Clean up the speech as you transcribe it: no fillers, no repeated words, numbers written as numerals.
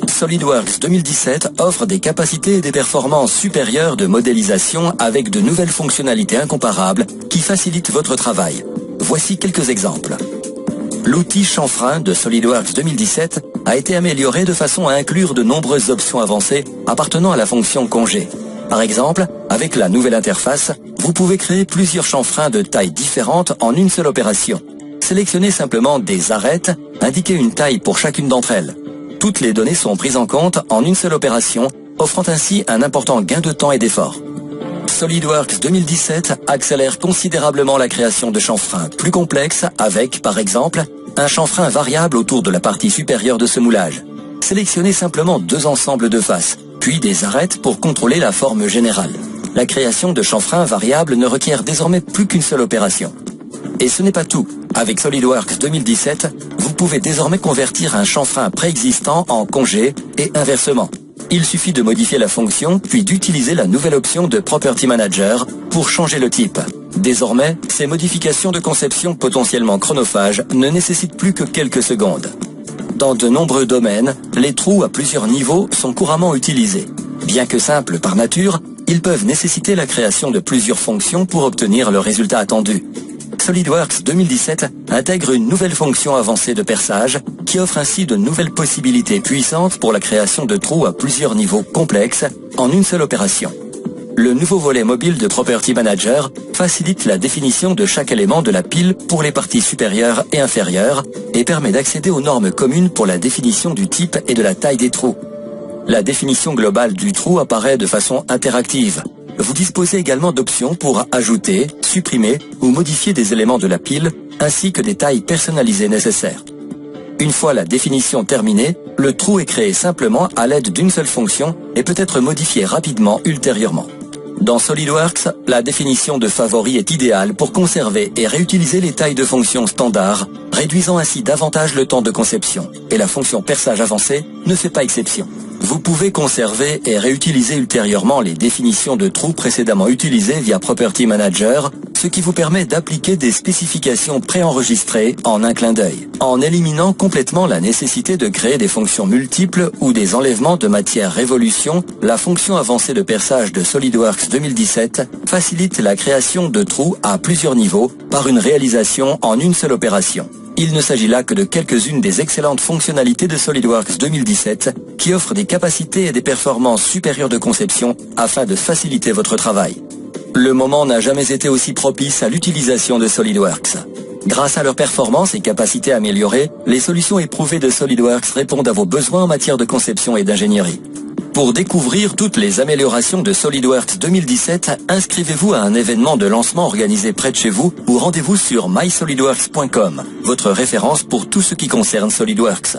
SolidWorks 2017 offre des capacités et des performances supérieures de modélisation avec de nouvelles fonctionnalités incomparables qui facilitent votre travail. Voici quelques exemples. L'outil chanfrein de SolidWorks 2017 a été amélioré de façon à inclure de nombreuses options avancées appartenant à la fonction congé. Par exemple, avec la nouvelle interface, vous pouvez créer plusieurs chanfreins de tailles différentes en une seule opération. Sélectionnez simplement des arêtes, indiquez une taille pour chacune d'entre elles. Toutes les données sont prises en compte en une seule opération, offrant ainsi un important gain de temps et d'effort. SolidWorks 2017 accélère considérablement la création de chanfreins plus complexes avec, par exemple, un chanfrein variable autour de la partie supérieure de ce moulage. Sélectionnez simplement deux ensembles de faces, puis des arêtes pour contrôler la forme générale. La création de chanfreins variables ne requiert désormais plus qu'une seule opération. Et ce n'est pas tout. Avec SolidWorks 2017, vous pouvez désormais convertir un chanfrein préexistant en congé et inversement. Il suffit de modifier la fonction, puis d'utiliser la nouvelle option de Property Manager pour changer le type. Désormais, ces modifications de conception potentiellement chronophages ne nécessitent plus que quelques secondes. Dans de nombreux domaines, les trous à plusieurs niveaux sont couramment utilisés. Bien que simples par nature, ils peuvent nécessiter la création de plusieurs fonctions pour obtenir le résultat attendu. SolidWorks 2017 intègre une nouvelle fonction avancée de perçage qui offre ainsi de nouvelles possibilités puissantes pour la création de trous à plusieurs niveaux complexes en une seule opération. Le nouveau volet mobile de Property Manager facilite la définition de chaque élément de la pile pour les parties supérieures et inférieures et permet d'accéder aux normes communes pour la définition du type et de la taille des trous. La définition globale du trou apparaît de façon interactive. Vous disposez également d'options pour ajouter, supprimer ou modifier des éléments de la pile, ainsi que des tailles personnalisées nécessaires. Une fois la définition terminée, le trou est créé simplement à l'aide d'une seule fonction et peut être modifié rapidement ultérieurement. Dans SolidWorks, la définition de favoris est idéale pour conserver et réutiliser les tailles de fonctions standards, réduisant ainsi davantage le temps de conception, et la fonction perçage avancé ne fait pas exception. Vous pouvez conserver et réutiliser ultérieurement les définitions de trous précédemment utilisées via Property Manager, ce qui vous permet d'appliquer des spécifications préenregistrées en un clin d'œil. En éliminant complètement la nécessité de créer des fonctions multiples ou des enlèvements de matière révolution, la fonction avancée de perçage de SolidWorks 2017 facilite la création de trous à plusieurs niveaux par une réalisation en une seule opération. Il ne s'agit là que de quelques-unes des excellentes fonctionnalités de SolidWorks 2017 qui offrent des capacités et des performances supérieures de conception afin de faciliter votre travail. Le moment n'a jamais été aussi propice à l'utilisation de SolidWorks. Grâce à leurs performances et capacités améliorées, les solutions éprouvées de SolidWorks répondent à vos besoins en matière de conception et d'ingénierie. Pour découvrir toutes les améliorations de SolidWorks 2017, inscrivez-vous à un événement de lancement organisé près de chez vous ou rendez-vous sur mysolidworks.com, votre référence pour tout ce qui concerne SolidWorks.